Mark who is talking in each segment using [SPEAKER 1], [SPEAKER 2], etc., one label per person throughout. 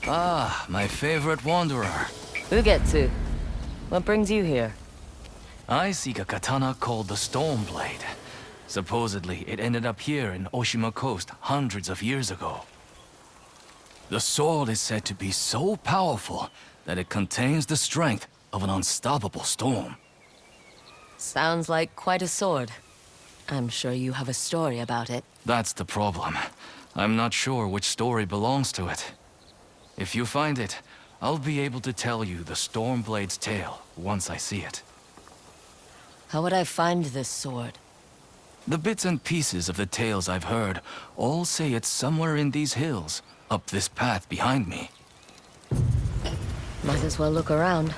[SPEAKER 1] Ah, my favorite wanderer.
[SPEAKER 2] Ugetsu, what brings you here?
[SPEAKER 1] I seek a katana called the Stormblade. Supposedly, it ended up here in Oshima Coast hundreds of years ago. The sword is said to be so powerful that it contains the strength of an unstoppable storm.
[SPEAKER 2] Sounds like quite a sword. I'm sure you have a story about it.
[SPEAKER 1] That's the problem. I'm not sure which story belongs to it. If you find it, I'll be able to tell you the Stormblade's tale once I see it.
[SPEAKER 2] How would I find this sword?
[SPEAKER 1] The bits and pieces of the tales I've heard all say it's somewhere in these hills, up this path behind me.
[SPEAKER 2] Might as well look around.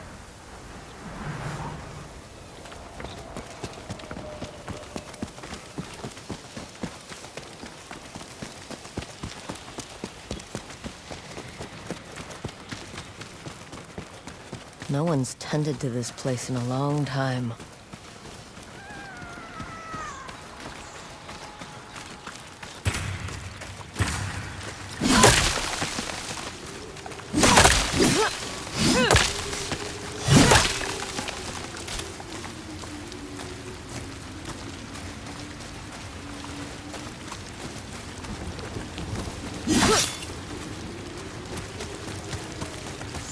[SPEAKER 2] No one's tended to this place in a long time.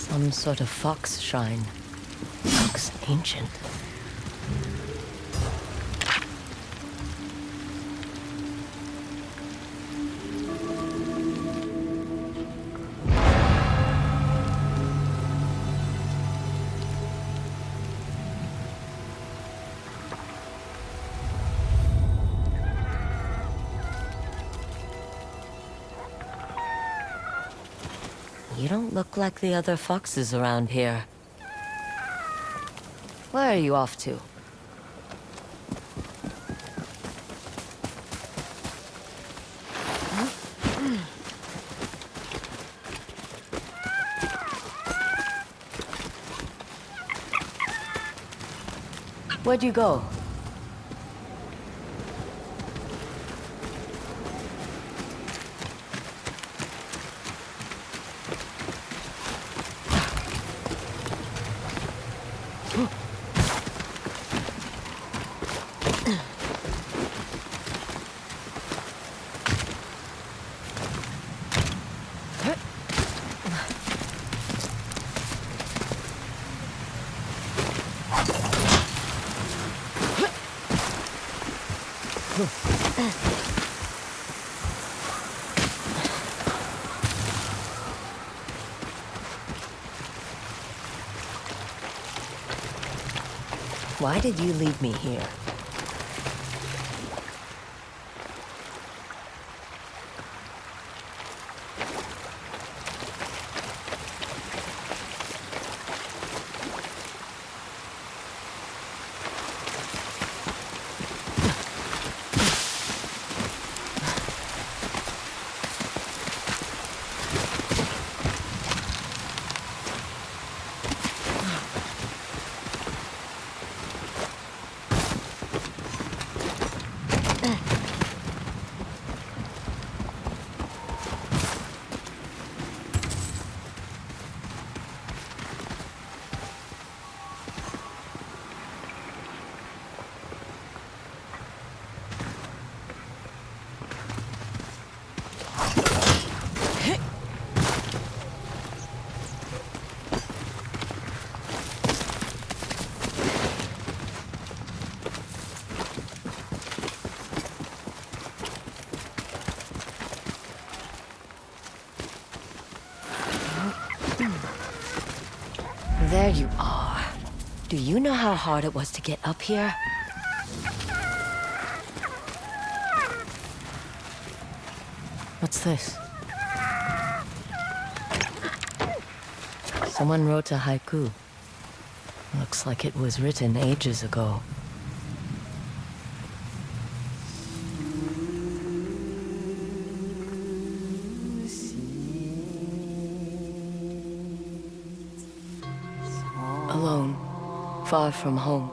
[SPEAKER 2] Some sort of fox shrine. Looks ancient. You don't look like the other foxes around here. Where are you off to? Where'd you go? Why did you leave me here? There you are. Do you know how hard it was to get up here? What's this? Someone wrote a haiku. Looks like it was written ages ago. Alone, far from home.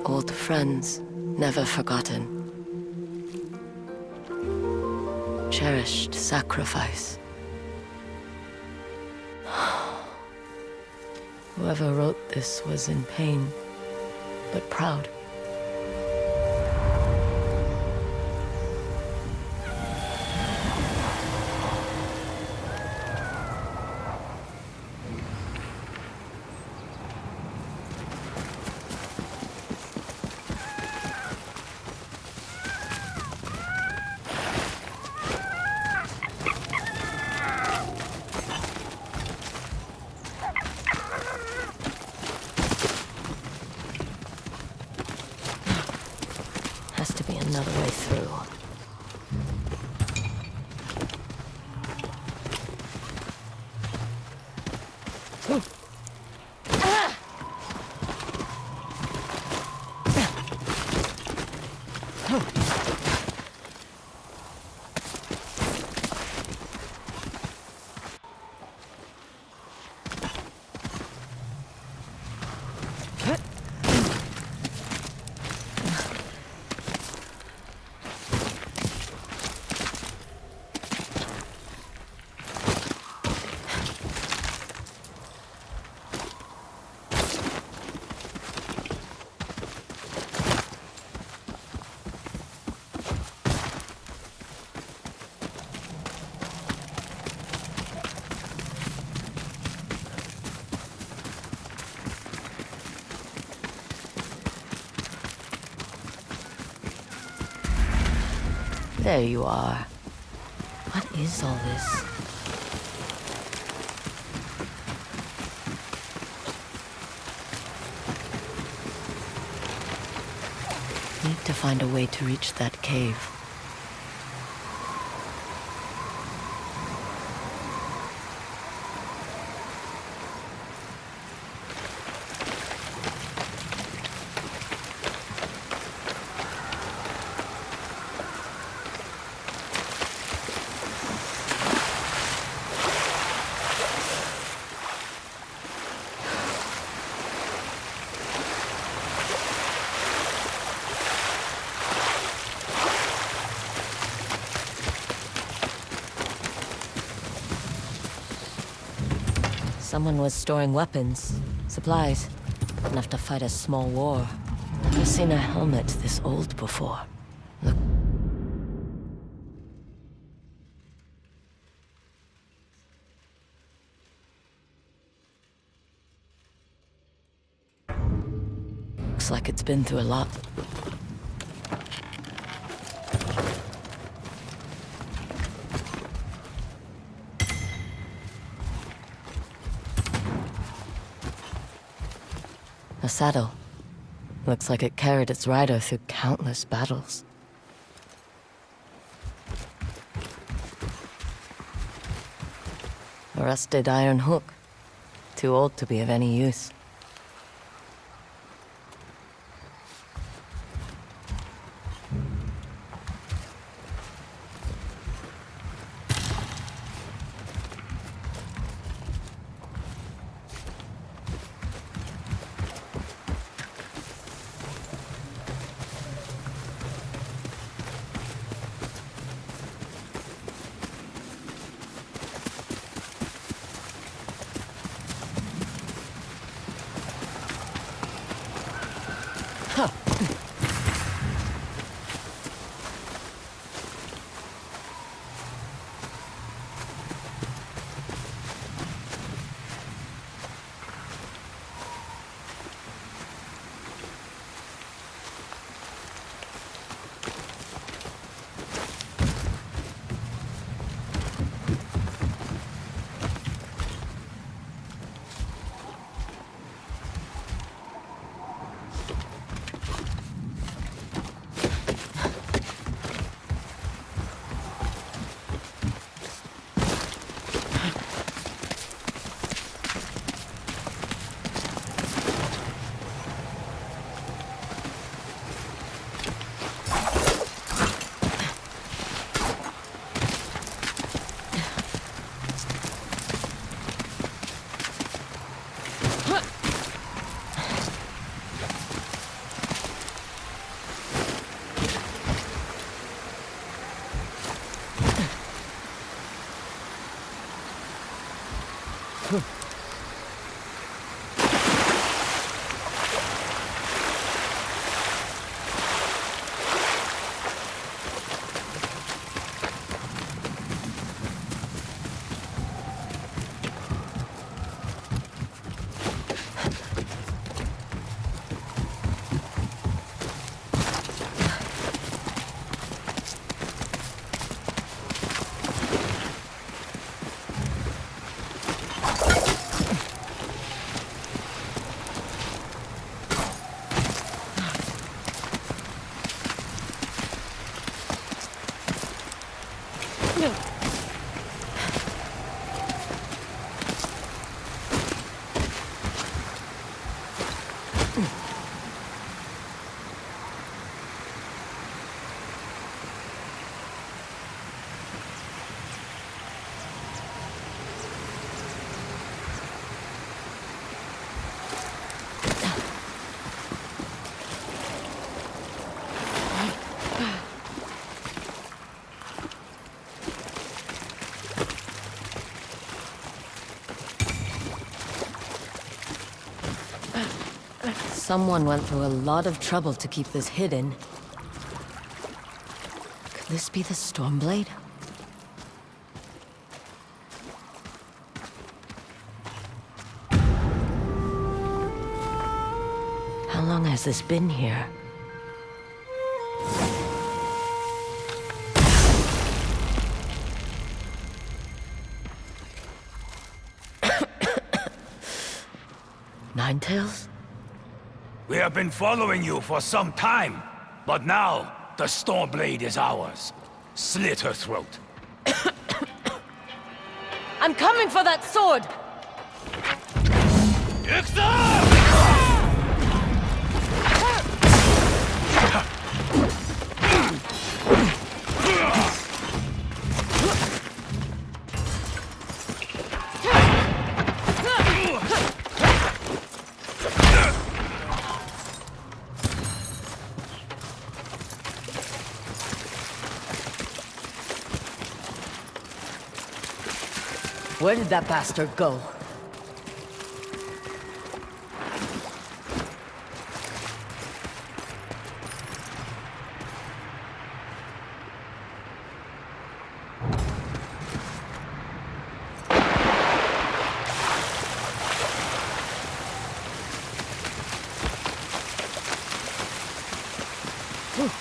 [SPEAKER 2] Old friends, never forgotten. cherished sacrifice. Whoever wrote this was in pain, but proud. Has to be another way through. There you are. What is all this? Need to find a way to reach that cave. Someone was storing weapons, supplies, enough to fight a small war. Never seen a helmet this old before. Look. Looks like it's been through a lot. A saddle. Looks like it carried its rider through countless battles. A rusted iron hook. Too old to be of any use. Someone went through a lot of trouble to keep this hidden. Could this be the Stormblade? How long has this been here? Ninetales?
[SPEAKER 3] We have been following you for some time, but now the Stormblade is ours. Slit her throat.
[SPEAKER 2] I'm coming for that sword! Where did that bastard go?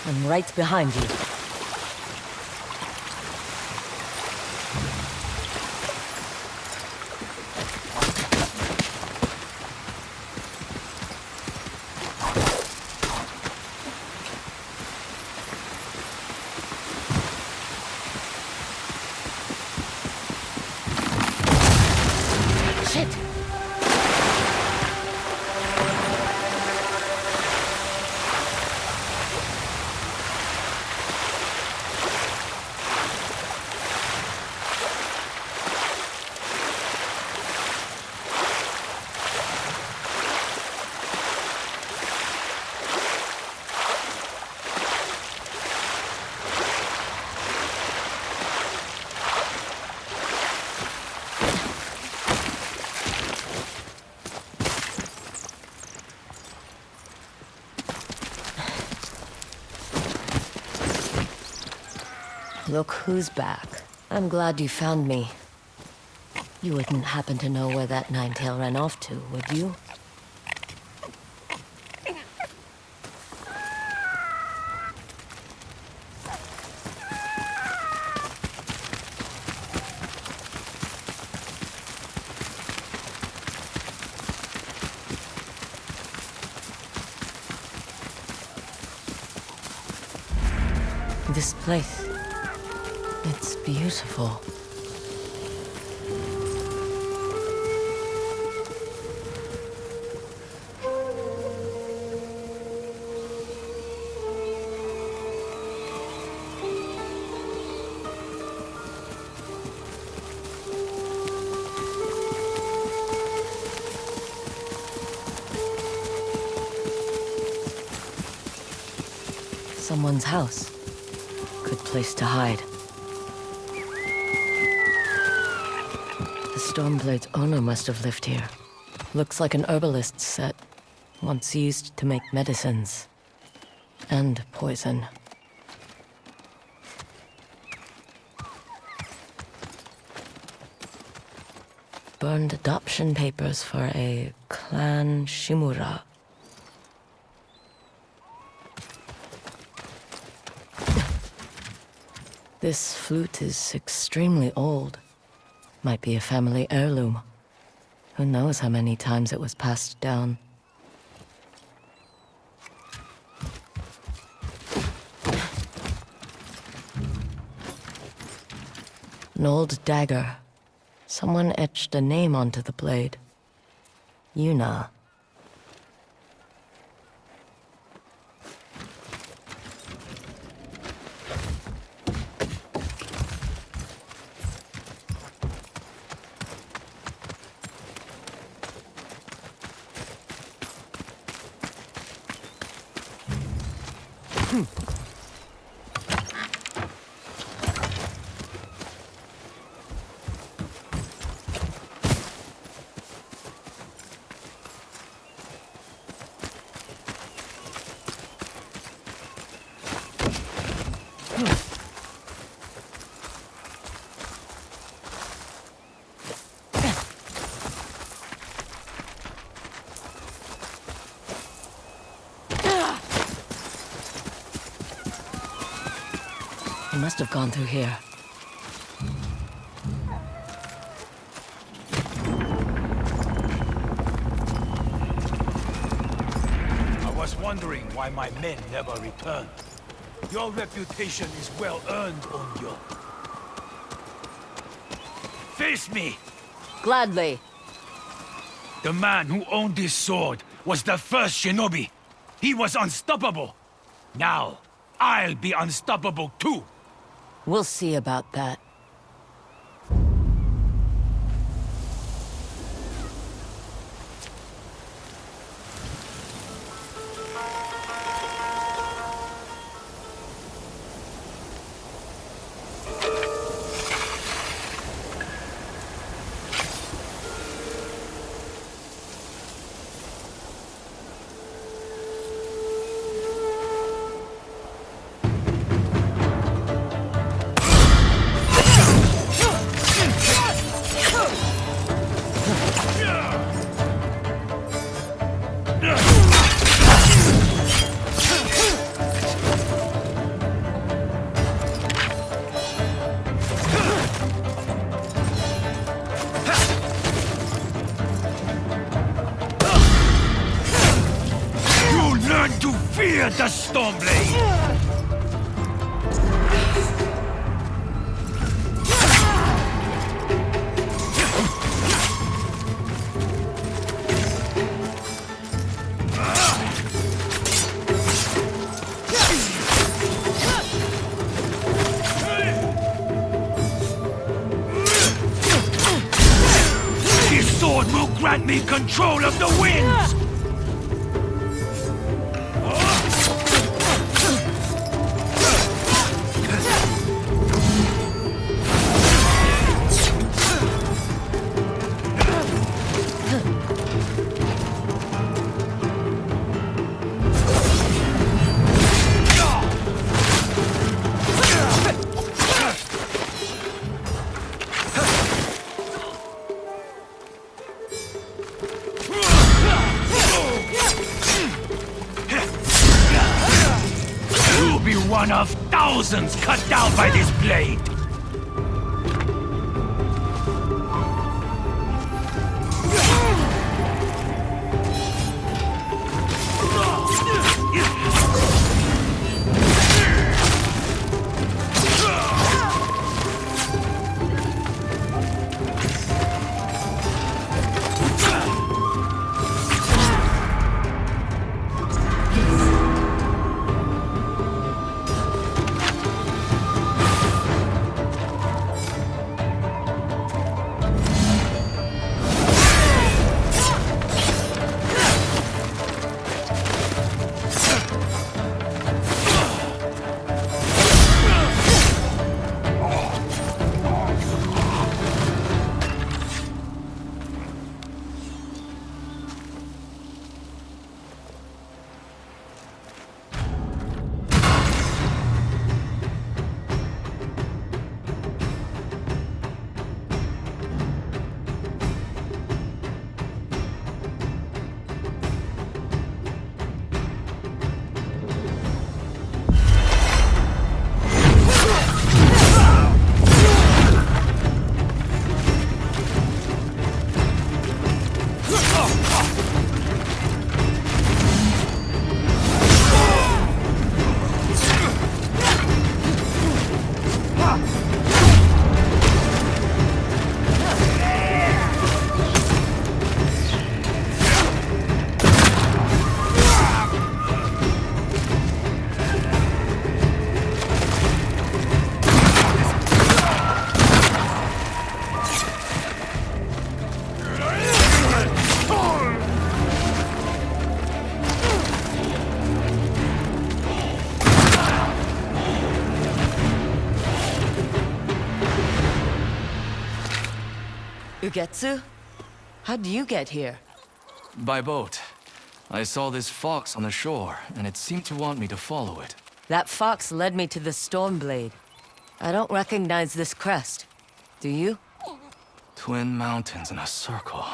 [SPEAKER 2] I'm right behind you. Shit! Look who's back. I'm glad you found me. You wouldn't happen to know where that Ninetail ran off to, would you? This place. It's beautiful. Someone's house. Good place to hide. The Stormblade's owner must have lived here. Looks like an herbalist's set, once used to make medicines. And poison. Burned adoption papers for a clan Shimura. This flute is extremely old. Might be a family heirloom. Who knows how many times it was passed down. An old dagger. Someone etched a name onto the blade. Yuna. He must have gone through here.
[SPEAKER 3] I was wondering why my men never returned. Your reputation is well earned, Onyo. Face me!
[SPEAKER 2] Gladly.
[SPEAKER 3] The man who owned this sword was the first shinobi. He was unstoppable. Now, I'll be unstoppable too.
[SPEAKER 2] We'll see about that.
[SPEAKER 3] Fear the Stormblade! This sword will grant me control of the winds! One of thousands cut down by this blade!
[SPEAKER 2] Ugetsu? How'd you get here?
[SPEAKER 1] By boat. I saw this fox on the shore, and it seemed to want me to follow it.
[SPEAKER 2] That fox led me to the Stormblade. I don't recognize this crest. Do you?
[SPEAKER 1] Twin mountains in a circle.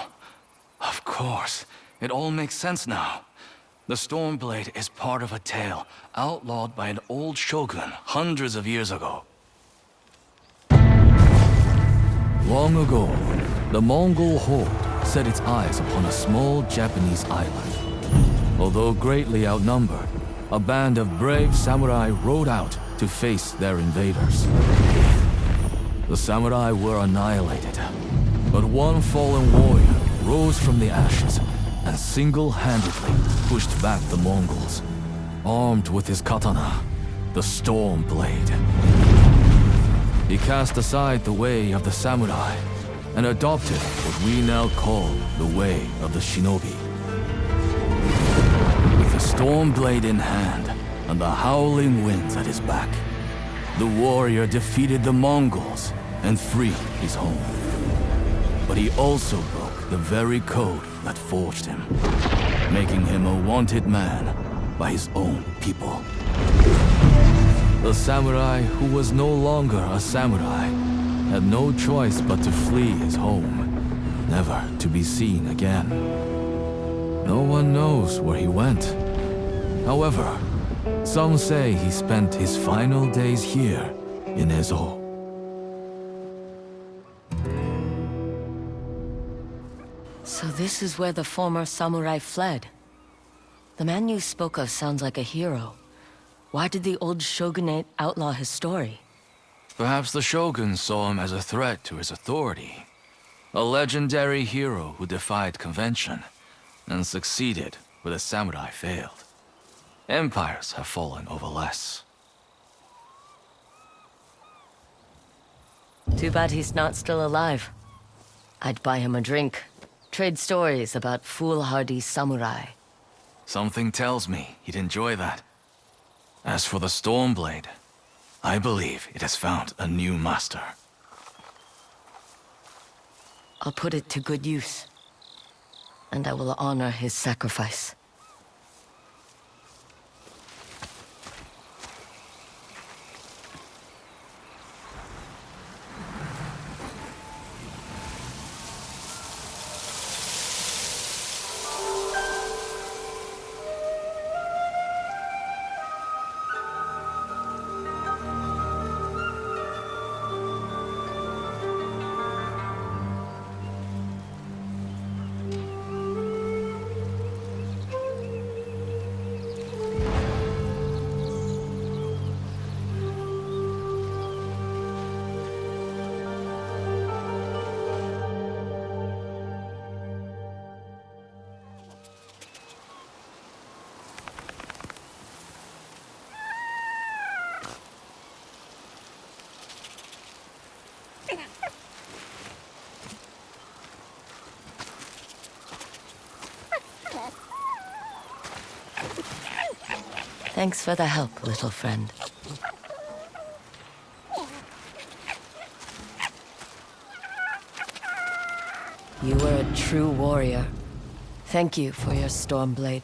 [SPEAKER 1] Of course. It all makes sense now. The Stormblade is part of a tale outlawed by an old shogun hundreds of years ago. Long ago, the Mongol horde set its eyes upon a small Japanese island. Although greatly outnumbered, a band of brave samurai rode out to face their invaders. The samurai were annihilated, but one fallen warrior rose from the ashes and single-handedly pushed back the Mongols, armed with his katana, the Stormblade. He cast aside the way of the samurai and adopted what we now call the way of the shinobi. With the Stormblade in hand and the howling winds at his back, the warrior defeated the Mongols and freed his home. But he also broke the very code that forged him, making him a wanted man by his own people. The samurai who was no longer a samurai had no choice but to flee his home, never to be seen again. No one knows where he went. However, some say he spent his final days here in Ezo.
[SPEAKER 2] So this is where the former samurai fled. The man you spoke of sounds like a hero. Why did the old shogunate outlaw his story?
[SPEAKER 1] Perhaps the shogun saw him as a threat to his authority. A legendary hero who defied convention and succeeded where the samurai failed. Empires have fallen over less.
[SPEAKER 2] Too bad he's not still alive. I'd buy him a drink. Trade stories about foolhardy samurai.
[SPEAKER 1] Something tells me he'd enjoy that. As for the Stormblade, I believe it has found a new master.
[SPEAKER 2] I'll put it to good use. And I will honor his sacrifice. Thanks for the help, little friend. You were a true warrior. Thank you for your Stormblade.